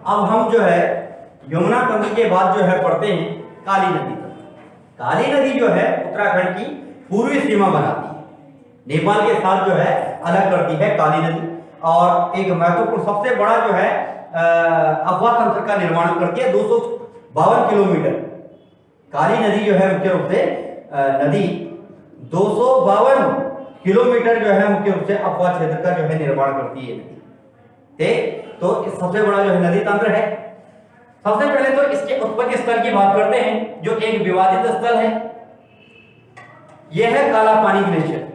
अब हम जो है यमुना तंत्र के बाद जो है पढ़ते हैं काली नदी तंत्र। काली नदी जो है उत्तराखंड की पूर्वी सीमा बनाती है, नेपाल के साथ जो है अलग करती है काली नदी, और एक महत्वपूर्ण सबसे बड़ा जो है अफवाह तंत्र का निर्माण करती है। 252 किलोमीटर काली नदी जो है मुख्य रूप से नदी 252 किलोमीटर जो है मुख्य रूप से अफवाह क्षेत्र का जो है निर्माण करती है नदी। तो सबसे बड़ा जो है नदी तंत्र है। सबसे पहले तो इसके उत्पत्ति स्थल की बात करते हैं, जो एक विवादित स्थल है, यह है काला पानी ग्लेशियर।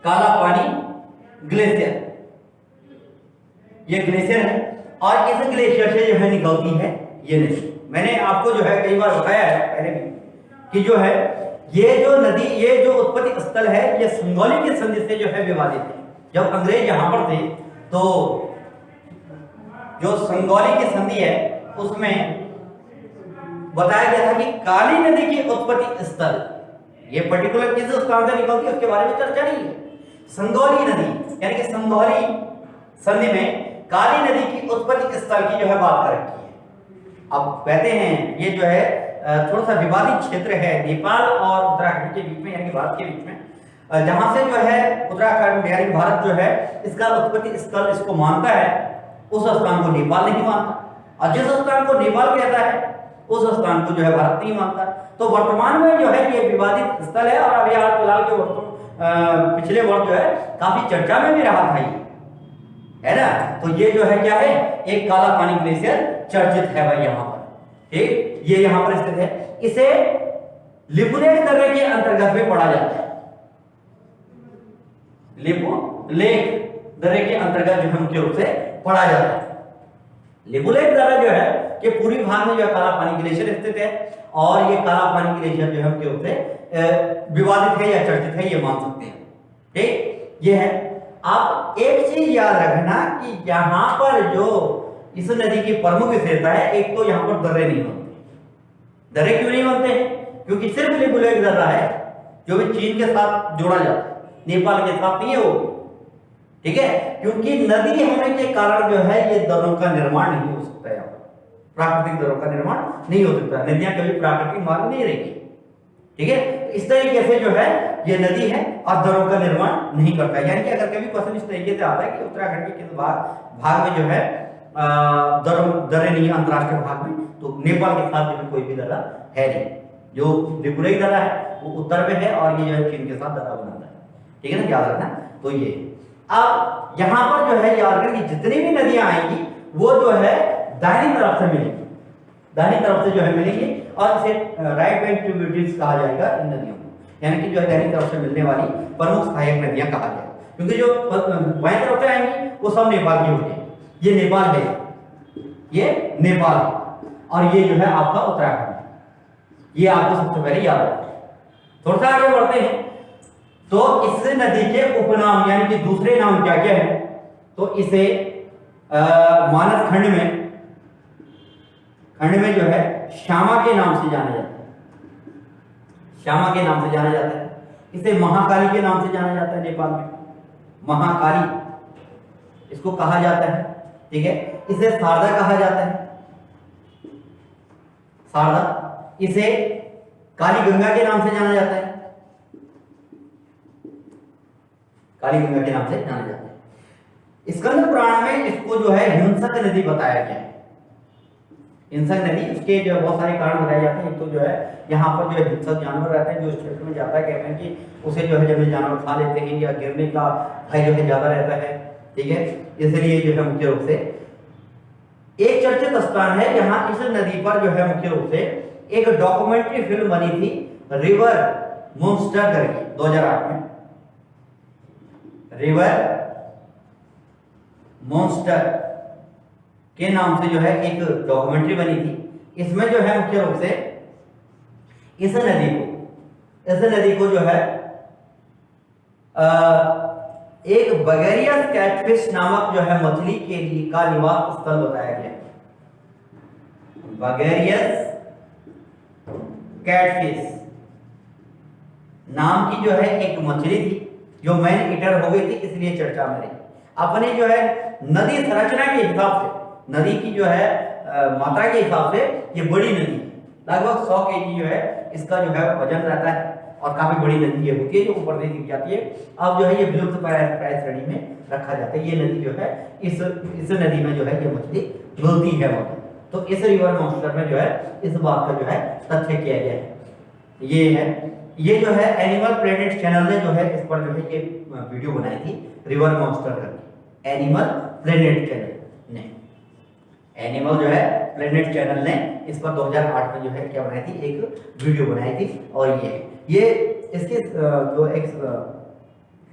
काला पानी ग्लेशियर, यह ग्लेशियर है, और इस ग्लेशियर से जो है निकलती है ये नदी। मैंने आपको जो है कई बार बताया है पहले भी कि जो है ये जो नदी, ये जो उत्पत्ति स्थल है, ये संगौली की संधि से जो है विवादित है। जब अंग्रेज यहां पर थे तो जो संगौली की संधि है उसमें बताया गया था कि काली नदी की उत्पत्ति स्थल, ये पर्टिकुलर किस स्थान से निकलती है उसके बारे में चर्चा नहीं है। संगौली नदी यानी कि संगौली संधि में काली नदी की उत्पत्ति स्थल की जो है बात कर रखी है। अब कहते हैं ये जो है थोड़ा सा विवादित क्षेत्र है नेपाल और उत्तराखंड के बीच में, यानी कि भारत के बीच में, जहां से जो है उत्तराखंड यानी भारत जो है इसका उत्पत्ति स्थल इसको मानता है, उस स्थान को नेपाल नहीं मानता, और जिस स्थान को नेपाल कहता है उस स्थान को जो है भारत नहीं मानता। तो वर्तमान में जो है ये विवादित स्थल है, और अभी हाल फिलहाल के पिछले वर्ष जो है काफी चर्चा में भी रहा था ये, है ना। तो ये जो है क्या है, एक काला पानी ग्लेशियर चर्चित है भाई यहाँ पर, ठीक, ये यहाँ पर स्थित है। इसे लिपुलेख दर्रे के अंतर्गत में पढ़ा जाता है। लिपुलेख दर्रे के अंतर्गत जो है मुख्य रूप से पढ़ा जाता है। लिपुलेख दर्रा जो है कि पूर्वी भाग में जो है काला पानी ग्लेशियर स्थित है, और ये काला पानी ग्लेशियर जो है मुख्य रूप से विवादित है या चर्चित है, ये मान सकते हैं, ठीक, ये है। आप एक चीज याद रखना कि यहां पर जो इस नदी की प्रमुख विशेषता है, एक तो यहां पर दर्रे नहीं बनते। दर्रे क्यों नहीं बनते हैं? क्योंकि सिर्फ लिपुलेख दर्रा है जो भी चीन के साथ जोड़ा जाता है, नेपाल के साथ नहीं है वो, ठीक है। क्योंकि नदी होने के कारण जो है ये दर्रों का निर्माण नहीं हो सकता है, प्राकृतिक दर्रों का निर्माण नहीं हो सकता। नदियां कभी प्राकृतिक मार्ग नहीं रहेगी, ठीक है। इस तरीके से जो है ये नदी है और दर्रों का निर्माण नहीं करता है। यानी कि अगर कभी क्वेश्चन इस तरीके से आता है कि उत्तराखंड के किस भाग में जो है दर्रे नहीं है अंतरराष्ट्रीय भाग में, तो नेपाल के साथ जो है कोई भी दर्रा है नहीं। जो लिपुलेख दर्रा है वो उत्तर में है, और ये जो है चीन के साथ दर्रा बनाता है, ठीक है ना, याद रखना। तो ये अब यहाँ पर जो है याद रखना कि जितनी भी नदियां आएंगी वो जो है दाहिनी तरफ से मिलेंगी, दाहिनी तरफ से जो है मिलेंगी, और इसे राइट बैंक ट्रिब्यूटरीज कहा जाएगा इन नदियों को, यानी कि जो है दाहिनी तरफ से मिलने वाली प्रमुख सहायक नदियां कहा जाएगा। क्योंकि जो बाईं तरफ से आएंगी वो सब नेपाल की हो जाएगी। ये नेपाल है, ये नेपाल है, और ये जो है आपका उत्तराखंड है। ये आपको सबसे पहले याद रखना है। थोड़ा सा आगे बढ़ते हैं तो इस नदी के उपनाम यानी कि दूसरे नाम क्या क्या है, तो इसे मानस खंड में जो है श्यामा के नाम से जाना जाता है, श्यामा के नाम से जाना जाता है। इसे महाकाली के नाम से जाना जाता है, नेपाल में महाकाली इसको कहा जाता है, ठीक है। इसे शारदा कहा जाता है, शारदा। इसे काली गंगा के नाम से जाना जाता है, काली गंगा के नाम से जाना जाता है। स्कंद पुराण में इसको जो है हिंसक नदी बताया गया है। हिंसक नदी, इसके जो बहुत सारे कारण बताए जाते हैं। एक तो जो है यहाँ पर जो है हिंसक जानवर रहते हैं, जो इस क्षेत्र में जाता है, कहते हैं कि उसे जो है जंगली जानवर खा लेते हैं, या गिरने का भय जो है ज्यादा रहता है, ठीक है। इसलिए जो है मुख्य रूप से एक चर्चित स्थान है जहां इस नदी पर जो है मुख्य रूप से एक डॉक्यूमेंट्री फिल्म बनी थी, रिवर मॉन्स्टर करके 2008 में, रिवर मॉन्स्टर के नाम से जो है एक डॉक्यूमेंट्री बनी थी। इसमें जो है मुख्य रूप से इस नदी को जो है एक बगेरियस कैटफिश नामक जो है मछली के लिए का निवास स्थल बताया गया। बगेरियस कैटफिश नाम की जो है एक मछली थी जो मैन ईटर हो गई थी, इसलिए चर्चा में रही। अपनी जो है नदी संरचना के हिसाब से, नदी की जो है मात्रा के हिसाब से ये बड़ी नदी है। लगभग 100 kg जो है इसका जो है वजन रहता है और काफी बड़ी नदी ये होती है जो ऊपर से गिर जाती है। अब जो है ये विलुप्त प्राय श्रेणी में रखा जाता है। ये नदी जो है इस नदी में जो है ये मछली मिलती है वहाँ। तो इस रिवर मॉन्स्टर में जो है इस बात का जो है तथ्य किया गया है। ये है, ये जो है एनिमल प्लेनेट चैनल ने जो है इस पर जो है ये वीडियो बनाई थी रिवर मॉन्स्टर करके। एनिमल प्लेनेट चैनल ने, एनिमल जो है प्लेनेट चैनल ने इस पर 2008 में जो है क्या बनाई थी, एक वीडियो बनाई थी। और ये इसके जो एक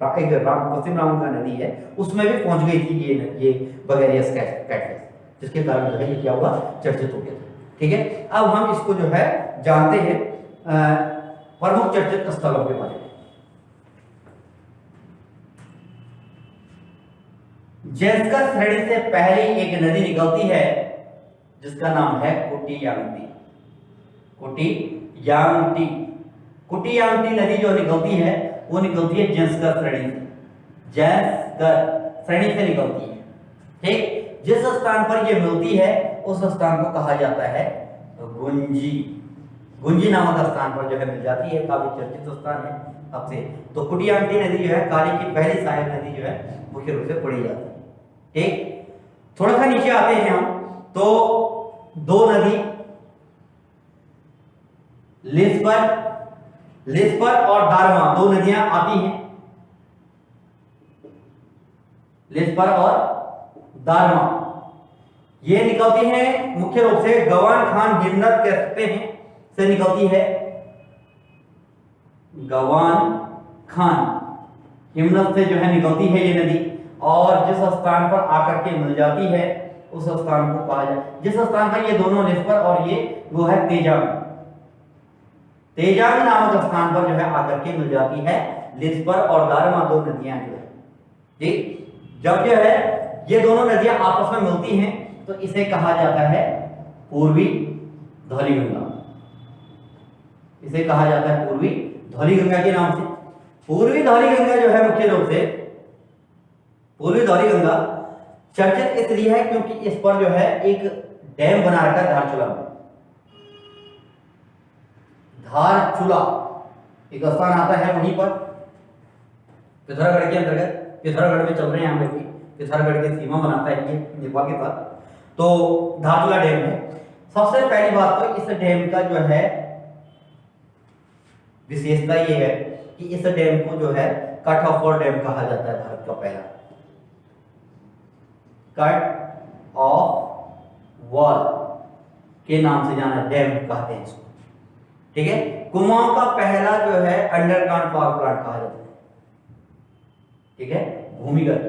पश्चिम राम का नदी है उसमें भी पहुंच गई थी ये बगेरियस कैटफिश, जिसके कारण जो है ये क्या हुआ, चर्चित हो गया था। ठीक है, अब हम इसको जो है जानते हैं प्रमुख चर्चित स्थलों के बारे में। जेस्कर श्रेणी से पहले एक नदी निकलती है जिसका नाम है कुटियांगटी। कुटियांगटी नदी जो निकलती है वो निकलती है जेस्कर श्रेणी से, जेस्कर श्रेणी से निकलती है। ठीक, जिस स्थान पर ये मिलती है उस स्थान को कहा जाता है गुंजी नामक स्थान पर जो है मिल जाती है। काफी चर्चित स्थान है अब से। तो कुटियांगटी नदी जो है काली की पहली सहायक नदी जो है मुख्य रूप से पढ़ी जाती है। ठीक, थोड़ा सा नीचे आते हैं हम तो दो नदी लिस्पर और दारमा, दो नदियां आती हैं, लिस्पर और दारमा। ये निकलती हैं मुख्य रूप से गवान खान हिमनद कहते हैं से निकलती है। गवान खान हिमनद से जो है निकलती है ये नदी, और जिस स्थान पर आकर के मिल जाती है उस स्थान को कहा जाए, जिस स्थान पर ये दोनों लिस्पर और ये वो है तेजांग नामक स्थान पर जो है आकर के मिल जाती है लिस्पर और दारमा, दो नदियां जो है। ठीक, जब जो है ये दोनों नदियां आपस में मिलती हैं तो इसे कहा जाता है पूर्वी धौलीगंगा। इसे कहा जाता है पूर्वी धौलीगंगा के नाम से। पूर्वी धौलीगंगा जो है मुख्य रूप से पूर्वी धौलीगंगा चर्चित इसलिए है क्योंकि इस पर जो है एक डैम बना रखा है धारचूला में। धारचूला एक स्थान आता है वहीं पर पिथौरागढ़ के अंतर्गत, पिथौरागढ़ में चल रहे हैं हम भी, पिथौरागढ़ की सीमा बनाता है ये नेपाल के साथ। तो धारचूला डैम है। सबसे पहली बात तो इस डैम का जो है विशेषता ये है कि इस डैम को जो है कट ऑफ वॉल डैम कहा जाता है, भारत का पहला कट ऑफ वॉल के नाम से जाना डैम कहते हैं इसको। ठीक है, कुमाऊं का पहला जो है अंडरग्राउंड पावर प्लांट कहा जाता है। ठीक है, भूमिगत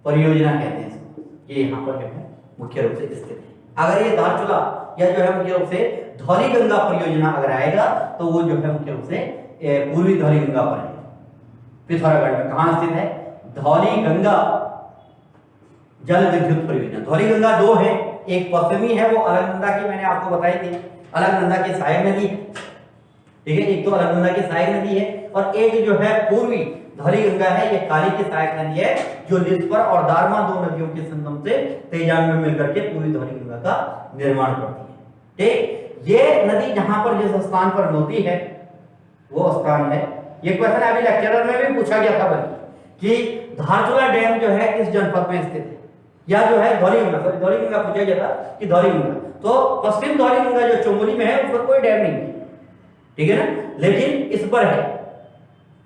परियोजना कहते हैं इसको। ये यहाँ पर जो है मुख्य रूप से स्थित है। अगर ये धारचूला या जो है मुख्य रूप से धौलीगंगा परियोजना अगर आएगा तो वो जो है मुख्य रूप से पूर्वी धौलीगंगा पर है, पिथौरागढ़ में। कहाँ स्थित है? धौलीगंगा जल विद्युत परियोजना। धौलीगंगा दो है, एक पश्चिमी है वो अलकनंदा की, मैंने आपको बताई थी, अलकनंदा की सहायक नदी है। ठीक है, एक तो अलकनंदा की सहायक नदी है और एक जो है पूर्वी धौलीगंगा है, ये काली की सहायक नदी है जो लिस्पर और दारमा दो नदियों के संगम से तेजांग में मिलकर के पूर्वी धौलीगंगा का निर्माण करती है। ठीक, ये नदी जहां पर जिस स्थान पर मिलती है वो स्थान है, ये क्वेश्चन अभी लेक्चरर में भी पूछा गया था बल्कि कि धारचूला डैम जो है किस जनपद में स्थित है, या जो है धौलीगंगा पूछा गया था कि धौलीगंगा, तो पश्चिम धौलीगंगा जो चमोली में है उस पर कोई डैम नहीं है। ठीक है ना, लेकिन इस पर है,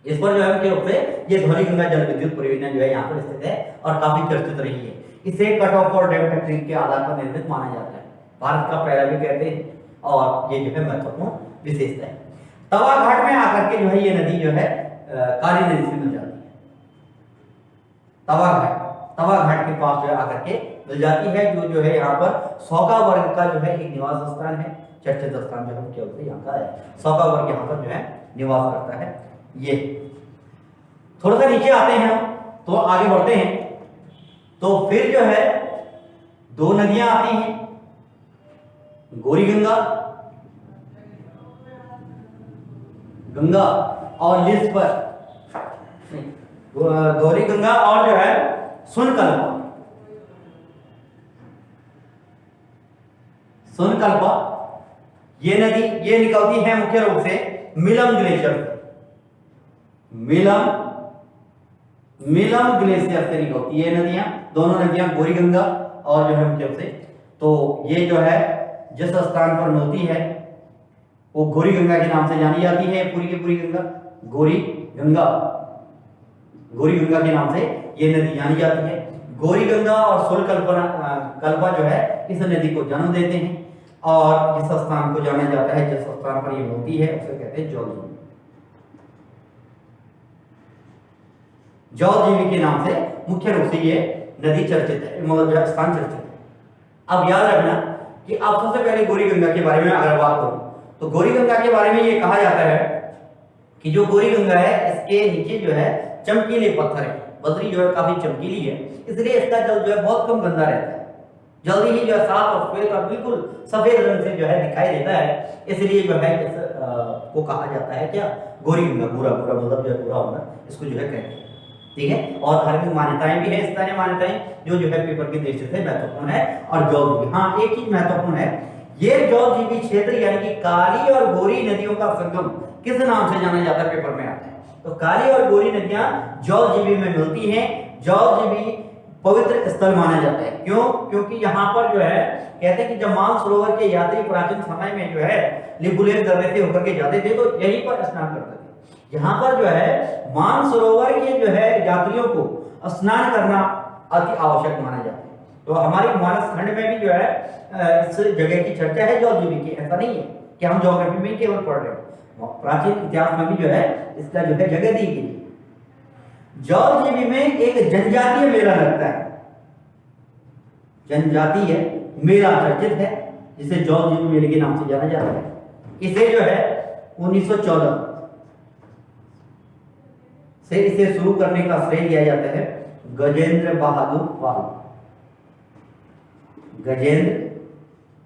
इस पर जो है मुख्य रूप से ये धौलीगंगा जल विद्युत परियोजना जो है यहाँ पर स्थित है और काफी चर्चित रही है। इसे कट ऑफ और डैम टेक्निक के आधार पर निर्मित माना जाता है, भारत का पहला भी कहते हैं, और ये जो है महत्वपूर्ण विशेषता है। तवा घाट में आकर के जो है ये नदी जो है काली नदी से मिल जाती है। तवा घाट के पास जो है आकर के मिल जाती है, जो है यहाँ पर सौका वर्ग का जो है एक निवास स्थान है, चर्चित स्थान जो है मुख्य रूप से यहाँ का है। सौका वर्ग यहाँ पर जो है निवास करता है। ये थोड़ा सा नीचे आते हैं हम तो आगे बढ़ते हैं, तो फिर जो है दो नदियां आती हैं, गौरीगंगा गंगा और लिस्पर, गौरी गंगा और जो है सुनकल्पा। सुनकल्पा ये नदी ये निकलती है मुख्य रूप से मिलम ग्लेशियर से। मिलम ग्लेशियर से निकलती है नदियां, दोनों नदियां गौरी गंगा और जो है मुख्य रूप से। तो ये जो है जिस स्थान पर मिलती है वो गौरी गंगा के नाम से जानी जाती है। पूरी की पूरी गंगा गौरी गंगा के नाम से ये नदी जानी जाती है। गौरी गंगा और सोल कल्पा जो है इस नदी को जन्म देते हैं और इस स्थान को जाना जाता है, जिस स्थान पर ये मिलती है उसे कहते हैं जौलजीबी के नाम से मुख्य रूप से ये नदी चर्चित है, मतलब स्थान चर्चित है। अब याद रखना कि आप सबसे पहले गौरी गंगा के बारे में अगर बात करूं तो गौरी गंगा के बारे में ये कहा जाता है कि जो गौरी गंगा है इसके नीचे जो है चमकीले पत्थर है, बद्री जो है काफी चमकीली है, इसलिए इसका जल जो है बहुत कम गंदा रहता है, जल्दी ही जो है साफ और श्वेत और बिल्कुल सफेद रंग से जो है दिखाई देता है। इसलिए जो है इस को कहा जाता है क्या, गौरी गंगा। पूरा मतलब जो है पूरा होगा इसको जो है कहते हैं, ठीक है। और धार्मिक मान्यताएं भी है, स्थानीय मान्यताएं जो है पेपर की दृष्टि से महत्वपूर्ण है। और जौलजीबी, हाँ एक चीज महत्वपूर्ण है, ये जौलजीबी क्षेत्र यानी कि काली और गौरी नदियों का संगम किस नाम से जाना जाता है, पेपर में आता है। तो काली और गौरी नदियां जौलजीबी में मिलती हैं। जौलजीबी पवित्र स्थल माना जाता है, क्यों? क्योंकि यहाँ पर जो है कहते हैं कि जब मानसरोवर के यात्री प्राचीन समय में जो है लिपुलेख दर्रे से होकर के जाते थे तो यहीं पर स्नान करते थे। यहाँ पर जो है मानसरोवर के जो है यात्रियों को स्नान करना अति आवश्यक माना जाता है। तो हमारी मानस खंड में भी जो है इस जगह की चर्चा है जौलजीबी की। ऐसा नहीं है कि हम ज्योग्राफी में केवल पढ़ रहे हो, प्राचीन इतिहास में भी जो है इसका जो है जगह दी गई। जौलजीबी में एक जनजातीय मेला लगता है, जनजातीय मेला चर्चित है जिसे जौलजीबी मेले के नाम से जाना जाता है। इसे जो है 1914 से इसे शुरू करने का श्रेय दिया जाता है गजेंद्र बहादुर पाल। गजेंद्र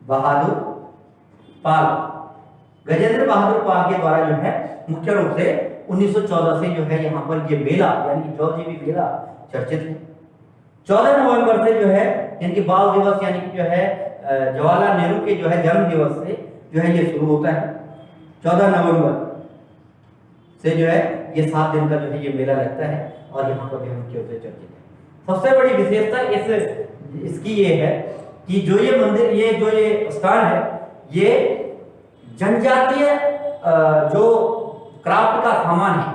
बहादुर पाल के द्वारा जो है मुख्य रूप से 1914 से जो है यहाँ पर ये मेला यानी कि जौलजीबी मेला चर्चित है। 14 नवंबर से जो है यानी कि बाल दिवस यानी कि जो है जवाहरलाल नेहरू के जो है जन्म दिवस से जो है ये शुरू होता है। 14 नवंबर से जो है ये 7 दिन का जो है ये मेला लगता है और यहाँ पर भी मुख्य रूप से चर्चित है। सबसे बड़ी विशेषता इसकी ये है कि जो ये मंदिर जो ये स्थान है ये जनजातीय जो क्राफ्ट का सामान है,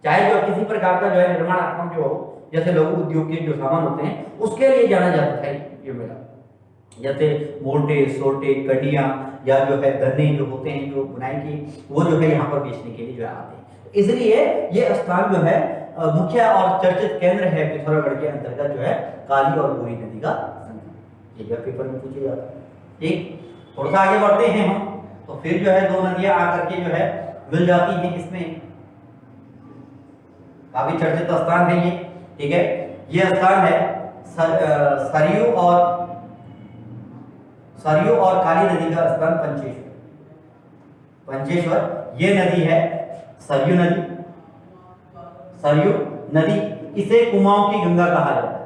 चाहे जो किसी प्रकार का जो है निर्माणात्मक जो हो, जैसे लघु उद्योग के जो सामान होते हैं उसके लिए जाना जाता है ये मेला। जैसे मोटे सोटे कड़ियाँ या जो है गन्ने जो होते हैं जो बुनाई की, वो जो है यहाँ पर बेचने के लिए जो है आते हैं। इसलिए ये स्थान जो है मुख्य और चर्चित केंद्र है पिथौरागढ़ के अंतर्गत जो है काली और गौरी नदी का संगम। ये पेपर में पूछे जाता है। ठीक, थोड़ा सा आगे बढ़ते हैं हम, तो फिर जो है 2 नदियां आकर के जो है मिल जाती हैं इसमें। काफी चर्चित स्थान है ये, ठीक है। ये स्थान है सरयू और काली नदी का स्थान पंचेश्वर। ये नदी है सरयू नदी, इसे कुमाऊं की गंगा कहा जाता है,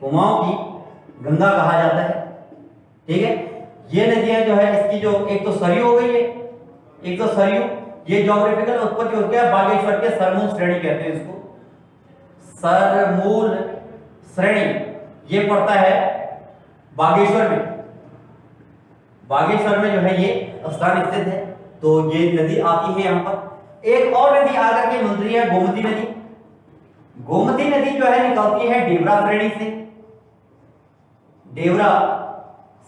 कुमाऊं की गंगा कहा जाता है, ठीक है। ये नदियां जो है इसकी जो एक तो सरयू हो गई है, एक तो सरयू ये ज्योग्राफिकल उत्पत्ति होती है बागेश्वर के सरमूल श्रेणी कहते हैं इसको, सरमूल श्रेणी ये पड़ता है बागेश्वर में जो है ये स्थान स्थित है। तो ये नदी आती है यहाँ पर। एक और नदी आकर के मिलती है गोमती नदी। गोमती नदी जो है निकलती है डेवरा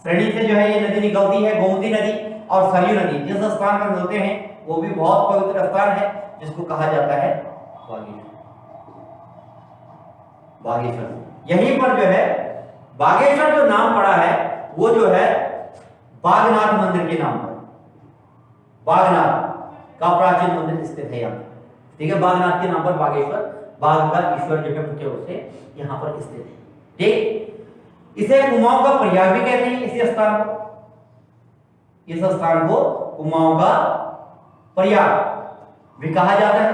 श्रेणी से जो है ये नदी निकलती है गोमती नदी। और सरयू नदी जिस स्थान पर मिलते हैं वो भी बहुत पवित्र स्थान है जिसको कहा जाता है बागेश्वर। यहीं पर जो है बागेश्वर जो नाम पड़ा है वो जो है बागनाथ मंदिर के नाम पर, बागनाथ का प्राचीन मंदिर स्थित है यहाँ, ठीक है। बागनाथ के नाम पर बागेश्वर, बाघ का ईश्वर जो है मुख्य रूप से यहाँ पर स्थित है, ठीक। इसे कुमाऊं का प्रयाग भी कहते हैं। इस स्थान को कुमाऊं का प्रयाग भी कहा जाता है,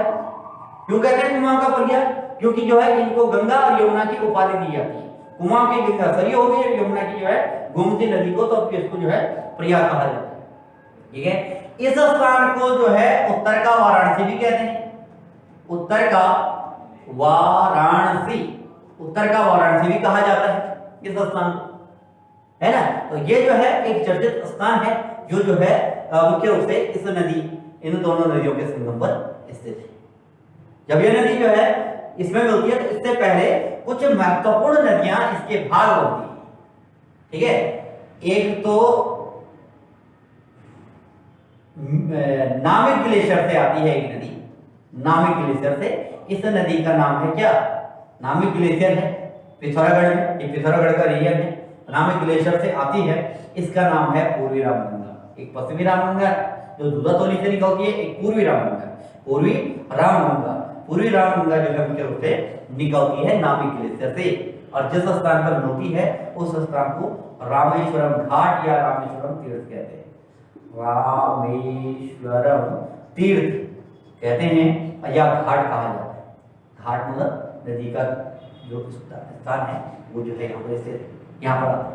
क्यों कहते हैं कुमाऊं का परिया? क्योंकि जो है इनको गंगा और यमुना की उपाधि दी जाती है। कुमाऊं की गंगा सरयू हो गई, यमुना की जो है गोमती नदी को, तो अब इसको जो है प्रयाग कहा जाता है। ठीक है, इस स्थान को जो है उत्तर का वाराणसी भी कहते हैं। उत्तर का वाराणसी, उत्तर का वाराणसी भी कहा जाता है इस स्थान को, है ना। तो ये जो है एक चर्चित स्थान है जो है मुख्य रूप से इस नदी, इन दोनों नदियों के संगम पर स्थित है। जब ये नदी जो है इसमें मिलती है तो इससे पहले कुछ महत्वपूर्ण नदियां इसके भाग बनती है। ठीक है, एक तो नामिक ग्लेशियर से आती है एक नदी, नामिक ग्लेशियर से। इस नदी का नाम है क्या? नामिक ग्लेशियर है पिथौरागढ़ में, ये पिथौरागढ़ का रीजन है। नामिक ग्लेशियर से आती है, इसका नाम है पूर्वी रामगंगा। एक पश्चिमी रामगंगा जो दूधातोली से निकलती है, एक पूर्वी रामगंगा। पूर्वी रामगंगा, पूर्वी रामगंगा जो है मुख्य रूप से निकलती है नामिक ग्लेशियर से, और जिस स्थान पर मिलती है उस स्थान को रामेश्वरम घाट या रामेश्वरम तीर्थ कहते हैं। रामेश्वरम तीर्थ कहते हैं या घाट कहा जाता है। घाट मतलब नदी का जो स्थान है वो जो है यहाँ पर स्थित, यहाँ पर आता है।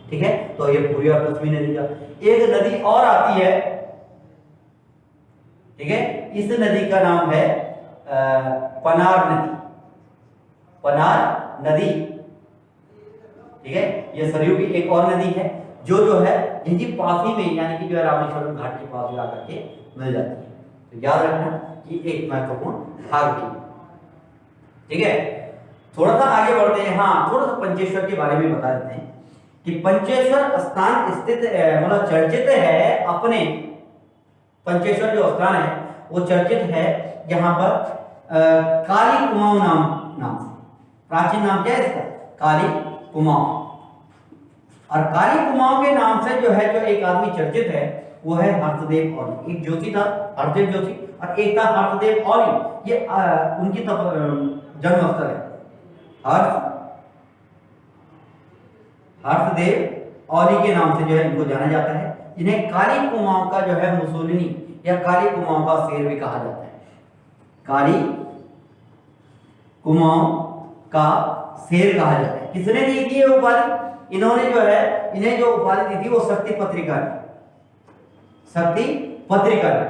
ठीक है, तो ये पूर्वी और पश्चिमी नदी का। एक नदी और आती है, ठीक है, इस नदी का नाम है पनार नदी, पनार नदी। ठीक है, ये सरयू की एक और नदी है जो है इनकी पास ही में, यानी कि जो है रामेश्वरम घाट के पास आकर के मिल जाती है। तो याद रखना कि एक महत्वपूर्ण भाग भी। ठीक है, थोड़ा सा आगे बढ़ते हैं। हाँ, थोड़ा सा पंचेश्वर के बारे में बता देते हैं कि पंचेश्वर स्थान स्थित मतलब चर्चित है अपने, पंचेश्वर जो स्थान है वो चर्चित है यहाँ पर काली कुमाऊं नाम से। प्राचीन नाम क्या है इसका? काली कुमाऊं। और काली कुमाऊं के नाम से जो है जो एक आदमी चर्चित है वो है हर्षदेव औली। एक ज्योति था हर्षदेव ज्योति, और एक था हर्षदेव औली। ये उनकी जन्म स्थल है। हर्षदेव औली के नाम से जो है इनको जाना जाता है। इन्हें काली कुमाऊं का जो है मुसोलिनी या काली कुमाऊं का शेर भी कहा जाता है। काली कुमाऊं का शेर कहा जाता है। किसने दी थी ये उपाधि? इन्होंने जो है इन्हें जो उपाधि दी थी वो शक्ति पत्रिका ने, शक्ति पत्रिका ने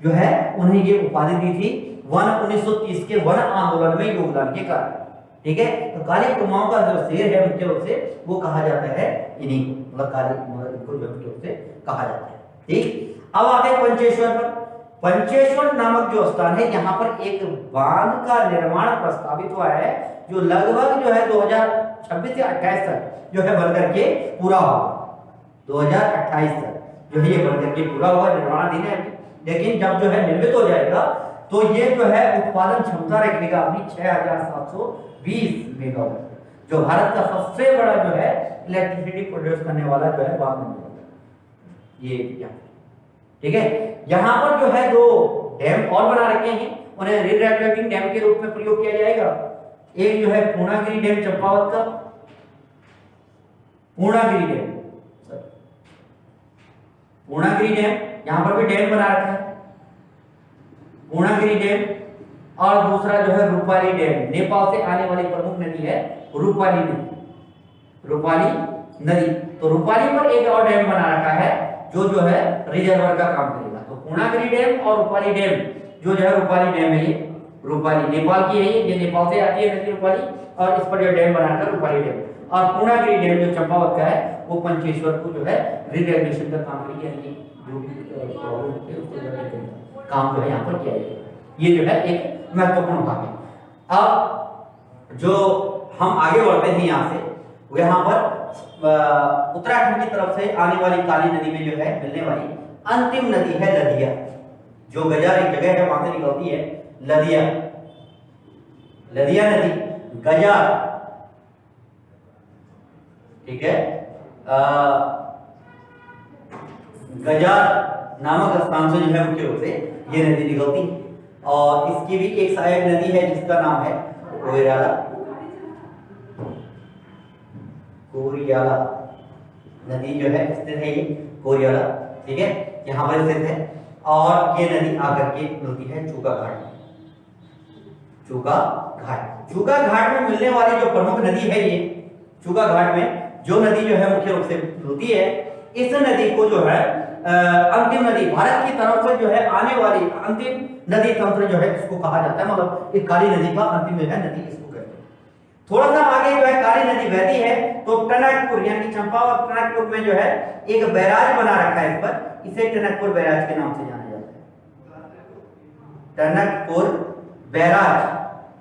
जो है उन्हें ये उपाधि दी थी 1930 के वन आंदोलन में योगदान के कारण। ठीक है, तो काली कुमाऊं का जो शेर है मुख्य रूप से वो कहा जाता है इन्हीं को, मतलब काली कुमाऊं को मुख्य रूप से कहा जाता है। ठीक, अब आते हैं पंचेश्वर पर। पंचेश्वर नामक जो स्थान है यहाँ पर एक बांध का निर्माण प्रस्तावित हुआ है जो लगभग जो है 2026 से 28 तक जो है बनकर के पूरा होगा। 2028 तक जो है ये बनकर के पूरा होगा, निर्माणाधीन है। लेकिन जब जो है निर्मित हो जाएगा तो ये जो है उत्पादन क्षमता रखेगा अपनी 6720 मेगावाट, जो भारत का सबसे बड़ा जो है इलेक्ट्रिसिटी प्रोड्यूस करने वाला जो है बांध बन जाएगा ये। ठीक है, यहाँ पर जो है दो डैम और बना रखे हैं, उन्हें रीरेगुलेटिंग डैम के रूप में प्रयोग किया जाएगा। एक जो है पूर्णागिरी डैम चंपावत का, पूर्णागिरी डैम, पूर्णागिरी डैम यहाँ पर भी डैम बना रखा है, पूर्णागिरी डैम। और दूसरा जो है रूपाली डैम, नेपाल से आने वाली प्रमुख नदी है रूपाली नदी, रूपाली नदी। तो रूपाली पर एक और डैम बना रखा है जो है रिजर्वर का काम करेगा। तो पूर्णागिरी डैम और रूपाली डैम जो है रूपाली डैम है, ये रूपाली नेपाल की है, ये नेपाल से आती है नदी रूपाली, और इस पर जो डैम बनाकर रूपाली डैम। और पूर्णागिरी डैम जो चंपावत का है वो पंचेश्वर को जो है रिरेगुलेशन का काम करेगी, यानी जो भी प्रॉब्लम होती है उसको काम जो है यहाँ पर किया जाएगा। ये जो है एक महत्वपूर्ण भाग है। अब जो हम आगे बढ़ते हैं यहाँ से, यहाँ पर उत्तराखंड की तरफ से आने वाली काली नदी में जो है मिलने वाली अंतिम नदी है लदिया। जो गजार एक जगह है वहां से निकलती है लदिया, लदिया नदी गजार। ठीक है, गजार नामक स्थान से जो है मुख्य रूप से ये नदी निकलती है, और इसकी भी एक सहायक नदी है जिसका नाम है कोयराला, कोरियाला नदी जो है स्थित है ये कोरियाला। ठीक है, यहाँ पर स्थित है, और ये नदी आकर के मिलती है चूका घाट में। चूका घाट। चूका घाट में मिलने वाली जो प्रमुख नदी है, ये चूका घाट में जो नदी जो है मुख्य रूप से होती है, इस नदी को जो है अंतिम नदी, भारत की तरफ से जो है आने वाली अंतिम नदी तंत्र जो है इसको कहा जाता है, मतलब एक काली नदी का अंतिम जो है नदी इसको कहते हैं। थोड़ा सा आगे जो है काली नदी बहती है, तो टनकपुर यानी चंपावत टनकपुर में जो है एक बैराज बना रखा है इस पर, इसे टनकपुर बैराज के नाम से जाना जाता है। टनकपुर बैराज,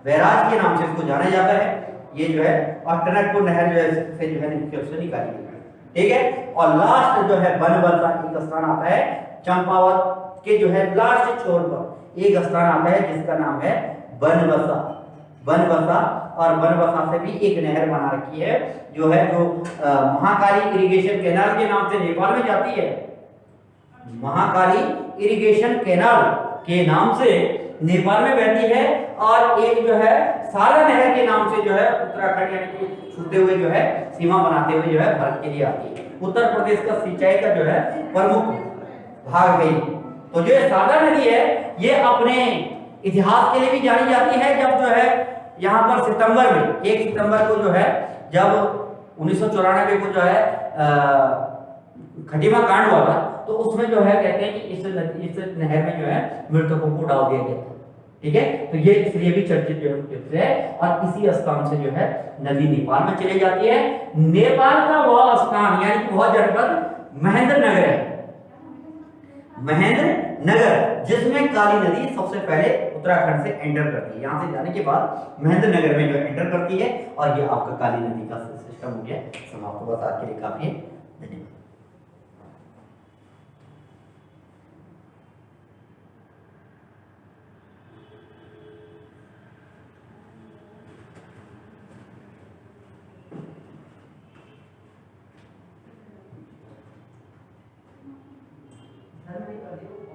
बैराज के नाम से इसको जाना जाता है ये जो है, और टनकपुर नहर जो है से जो है मुख्य रूप से निकाली गई है, ठीक है। और लास्ट जो है बनबसा एक स्थान आता है चंपावत के जो है लास्ट छोर पर एक स्थान आता है जिसका नाम है बनबसा। बनबसा, और बनबसा से भी एक नहर बना रखी है जो है जो महाकाली इरिगेशन कैनाल के नाम से नेपाल में जाती है। महाकाली इरिगेशन कैनाल के नाम से नेपाल में बहती है, और एक जो है सारा नहर के नाम से जो है उत्तराखंड यानी कि छूते हुए जो है सीमा बनाते हुए जो है भारत के लिए आती है। उत्तर प्रदेश का सिंचाई का जो है प्रमुख भाग है। तो जो सादा नदी है ये अपने इतिहास के लिए भी जानी जाती है, जब जो है यहाँ पर सितंबर में 1 सितंबर को जो है जब 1994 को जो है खटीमा कांड हुआ था, तो उसमें जो है कहते हैं कि इस नहर में जो है मृतकों को डाल दिया गया था, ठीक है। तो ये इसलिए भी चर्चित जो है, और इसी स्थान से जो है नदी नेपाल में चली जाती है। नेपाल का वह स्थान यानी कि वह जनपद महेंद्र नगर है, महेंद्र नगर, जिसमें काली नदी सबसे पहले उत्तराखंड से एंटर करती है। यहां से जाने के बाद महेंद्र नगर में जो एंटर करती है, और ये आपका काली नदी का सिस्टम हो गया समाप्त। बस आज के लिए काफी है, धन्यवाद। धन्यवाद।